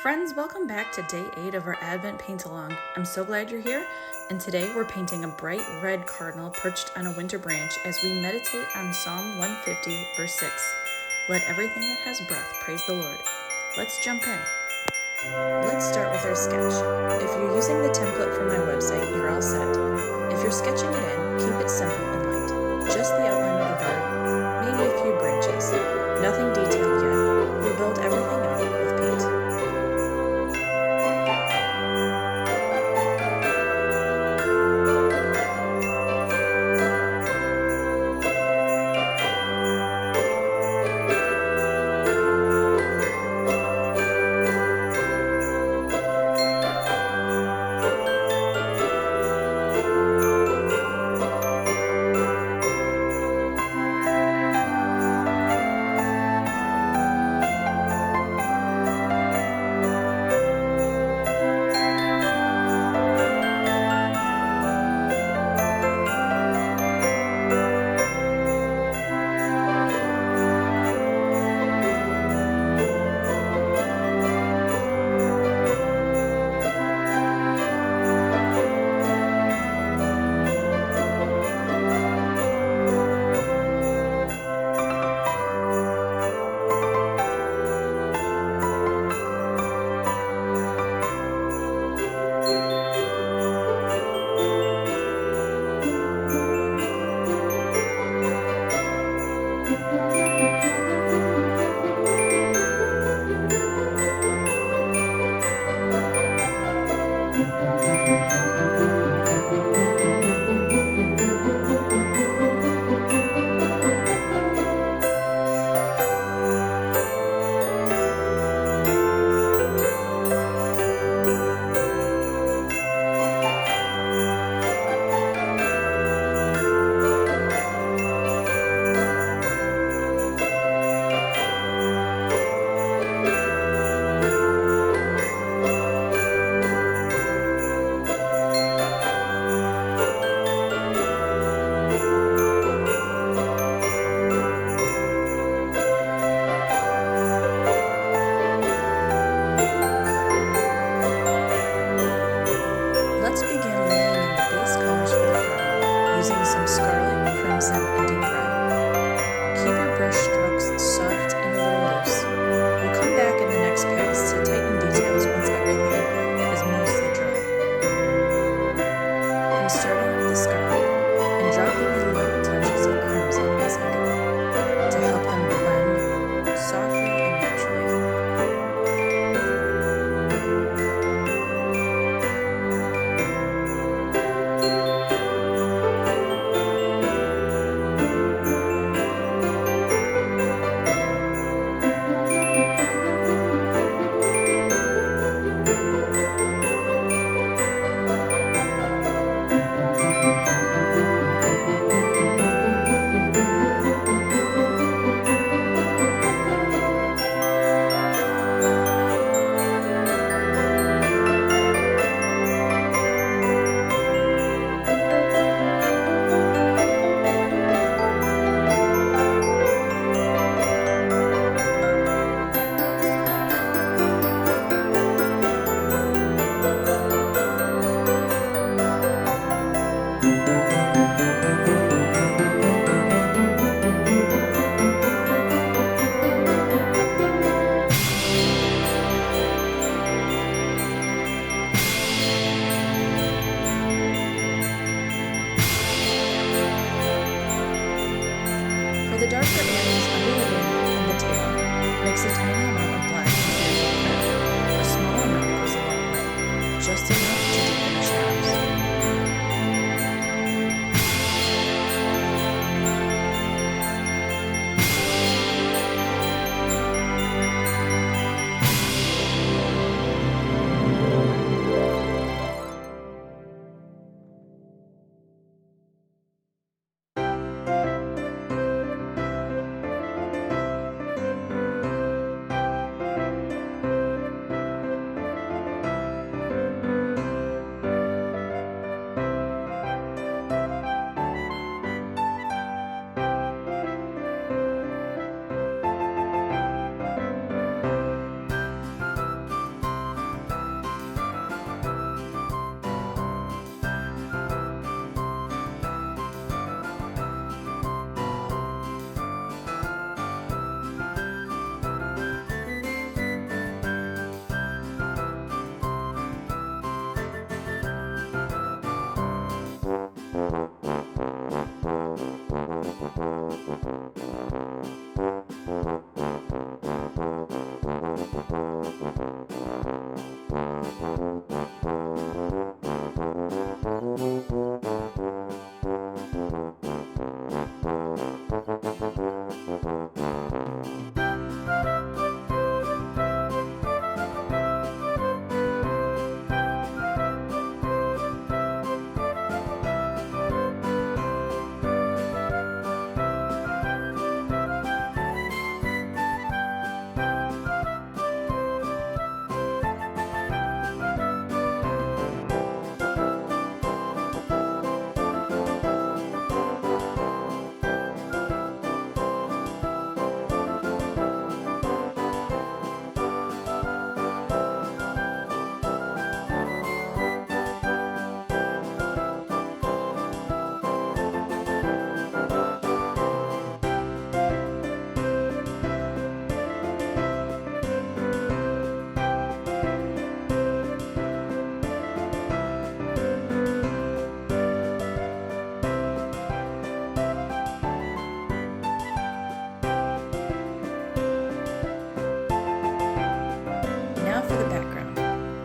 Friends, welcome back to day 8 of our Advent paint-along. I'm so glad you're here, and today we're painting a bright red cardinal perched on a winter branch as we meditate on Psalm 150, verse 6. Let everything that has breath praise the Lord. Let's jump in. Let's start with our sketch. If you're using the template from my website, you're all set. If you're sketching it in, keep it simple and light. Just the outline of the bird, maybe a few branches. Nothing detailed yet. We'll build everything up with paint.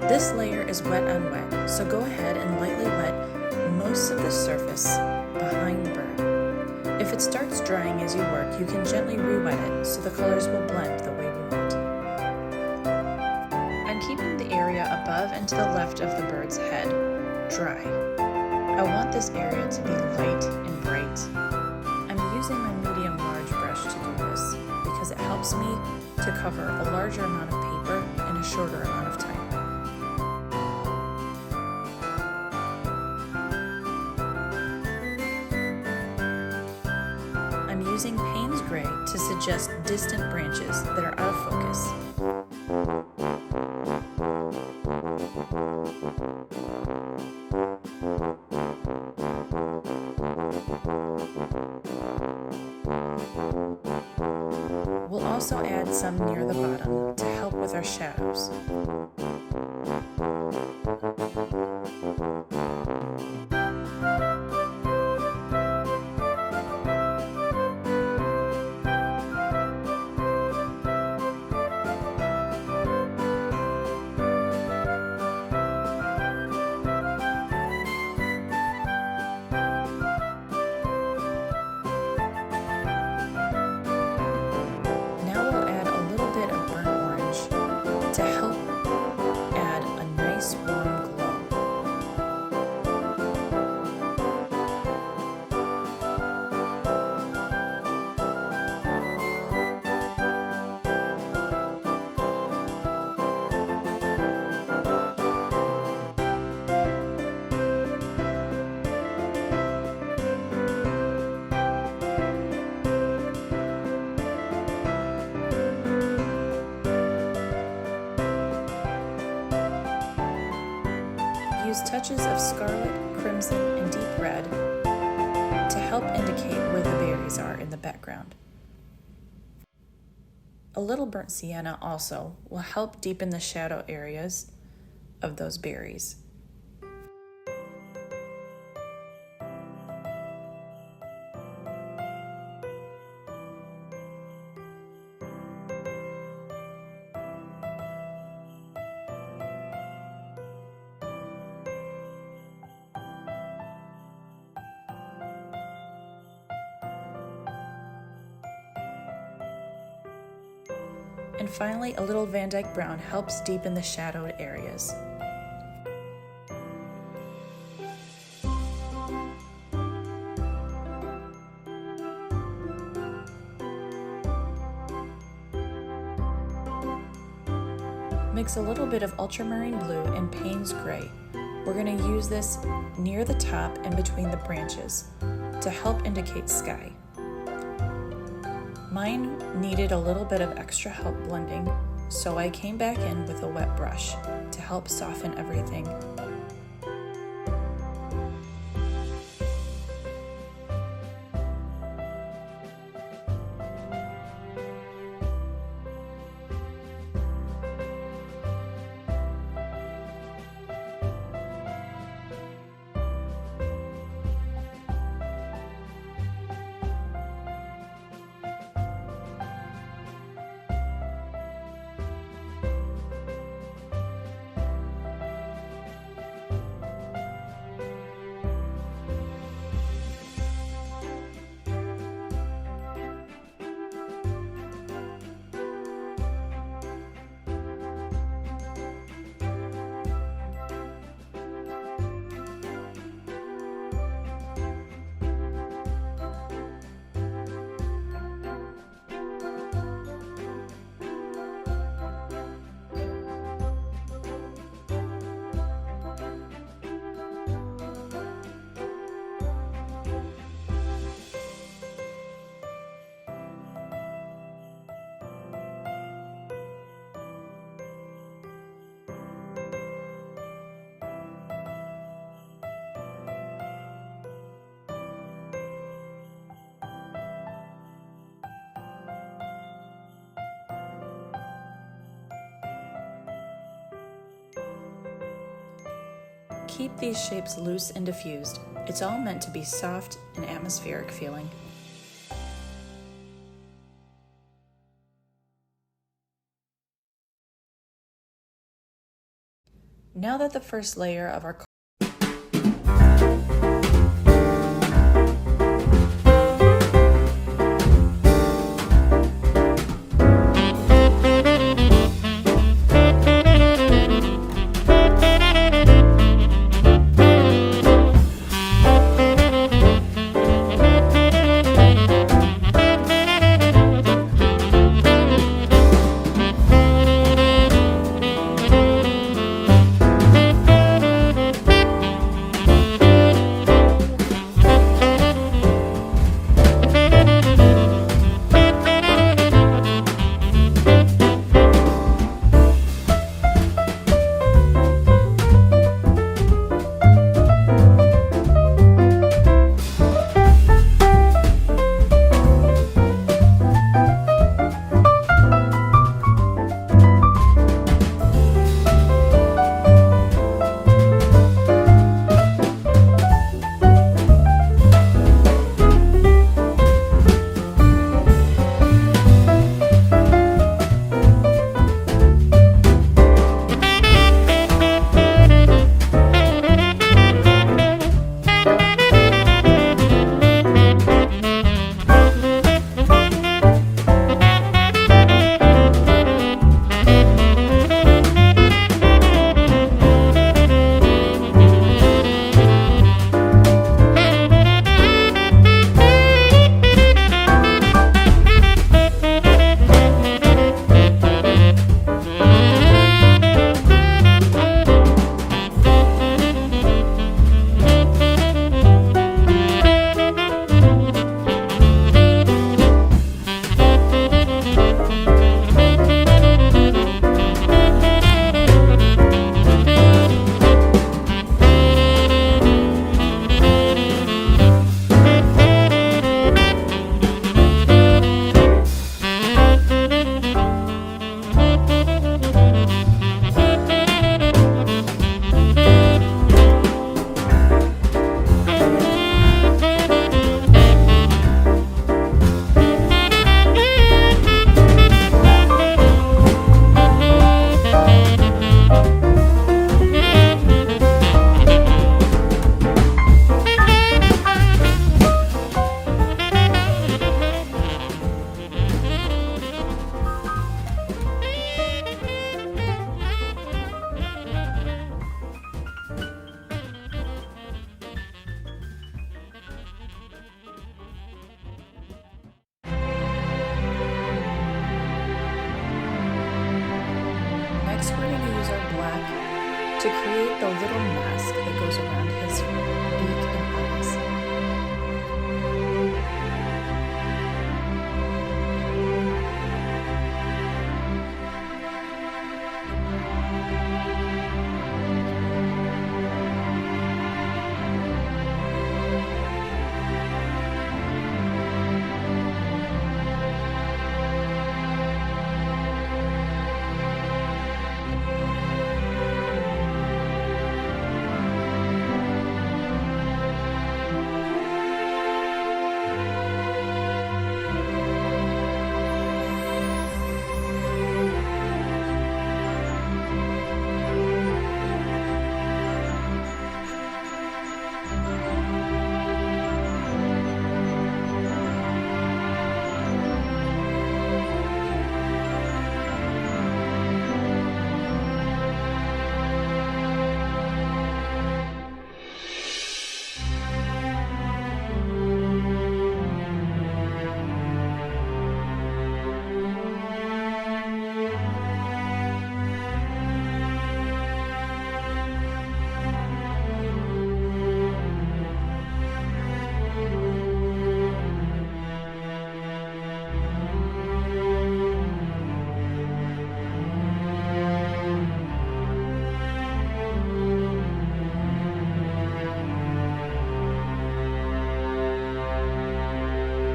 This layer is wet on wet, so go ahead and lightly wet most of the surface behind the bird. If it starts drying as you work, you can gently re-wet it so the colors will blend the way we want. I'm keeping the area above and to the left of the bird's head dry. I want this area to be light and bright. I'm using my medium large brush to do this because it helps me to cover a larger amount of paper in a shorter amount of time. I'm using Payne's Gray to suggest distant branches that are out of focus. We'll also add some near the bottom to help with our shadows. To help add a nice warm glow. Use touches of scarlet, crimson, and deep red to help indicate where the berries are in the background. A little burnt sienna also will help deepen the shadow areas of those berries. And finally, a little Dyke Brown helps deepen the shadowed areas. Mix a little bit of Ultramarine Blue and Payne's Gray. We're going to use this near the top and between the branches to help indicate sky. Mine needed a little bit of extra help blending, so I came back in with a wet brush to help soften everything. Keep these shapes loose and diffused. It's all meant to be soft and atmospheric feeling. Now that the first layer of our Next, we're going to use our black to create the little mask that goes around his beak and eyes.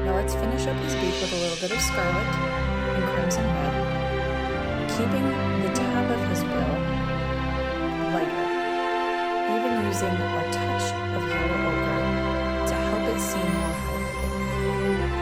Let's finish up his beak with a little bit of scarlet and crimson red, keeping the top of his bill lighter, even using a touch of yellow ochre to help it seem more highlighted.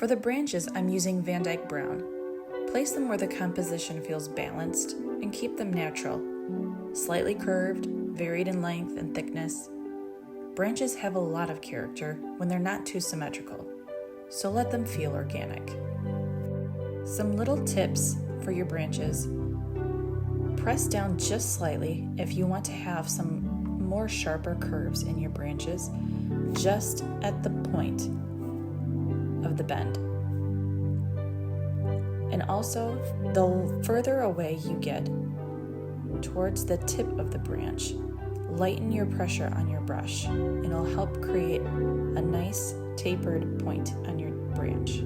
For the branches, I'm using Dyke Brown. Place them where the composition feels balanced and keep them natural, slightly curved, varied in length and thickness. Branches have a lot of character when they're not too symmetrical, so let them feel organic. Some little tips for your branches. Press down just slightly if you want to have some more sharper curves in your branches, just at the point of the bend. And also, the further away you get towards the tip of the branch, lighten your pressure on your brush, and it'll help create a nice tapered point on your branch.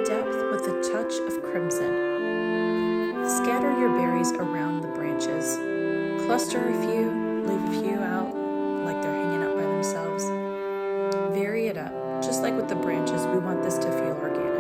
add depth with a touch of crimson. Scatter your berries around the branches. Cluster a few, leave a few out like they're hanging out by themselves. Vary it up. Just like with the branches, we want this to feel organic.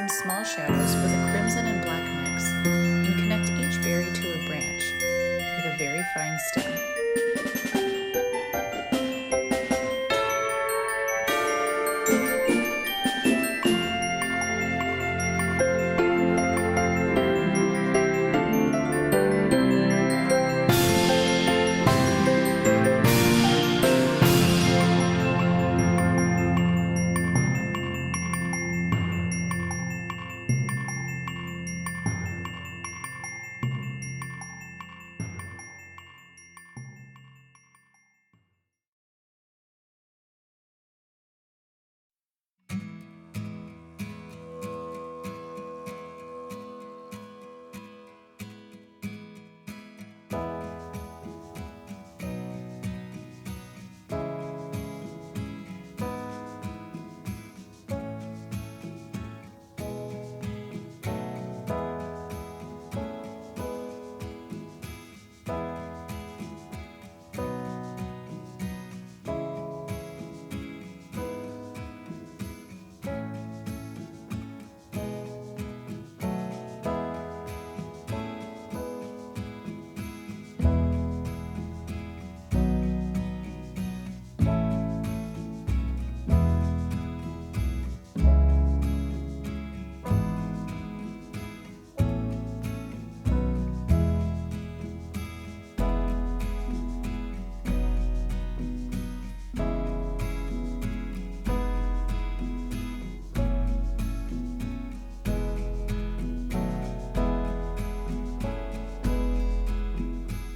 some small shadows with a crimson and black mix and connect each berry to a branch with a very fine stem.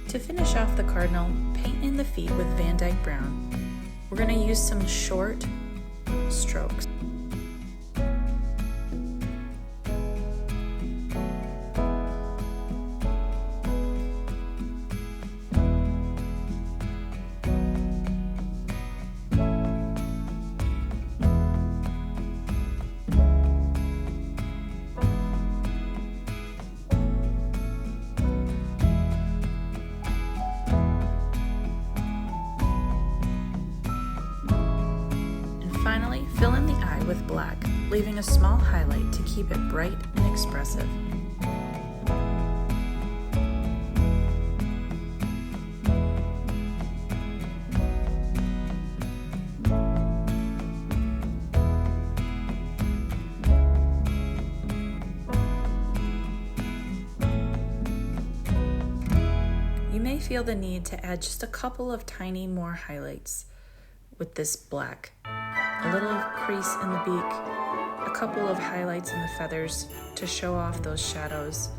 To finish off the Cardinal, paint in the feet with Dyke Brown. We're going to use some short strokes. Finally, fill in the eye with black, leaving a small highlight to keep it bright and expressive. You may feel the need to add just a couple of tiny more highlights with this black. A little crease in the beak, a couple of highlights in the feathers to show off those shadows.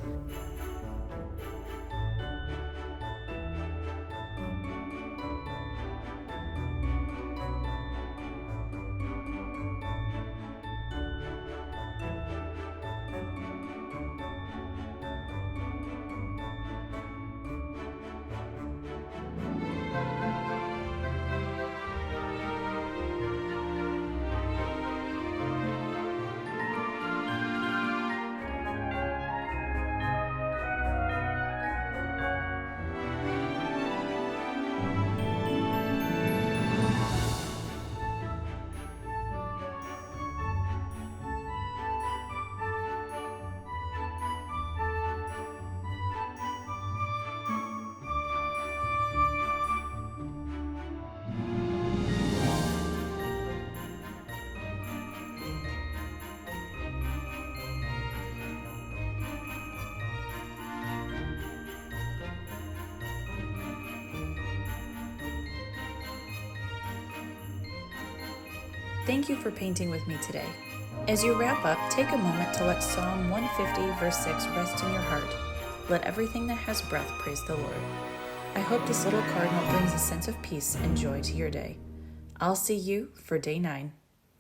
Thank you for painting with me today. As you wrap up, take a moment to let Psalm 150 verse 6 rest in your heart. Let everything that has breath praise the Lord. I hope this little cardinal brings a sense of peace and joy to your day. I'll see you for day 9.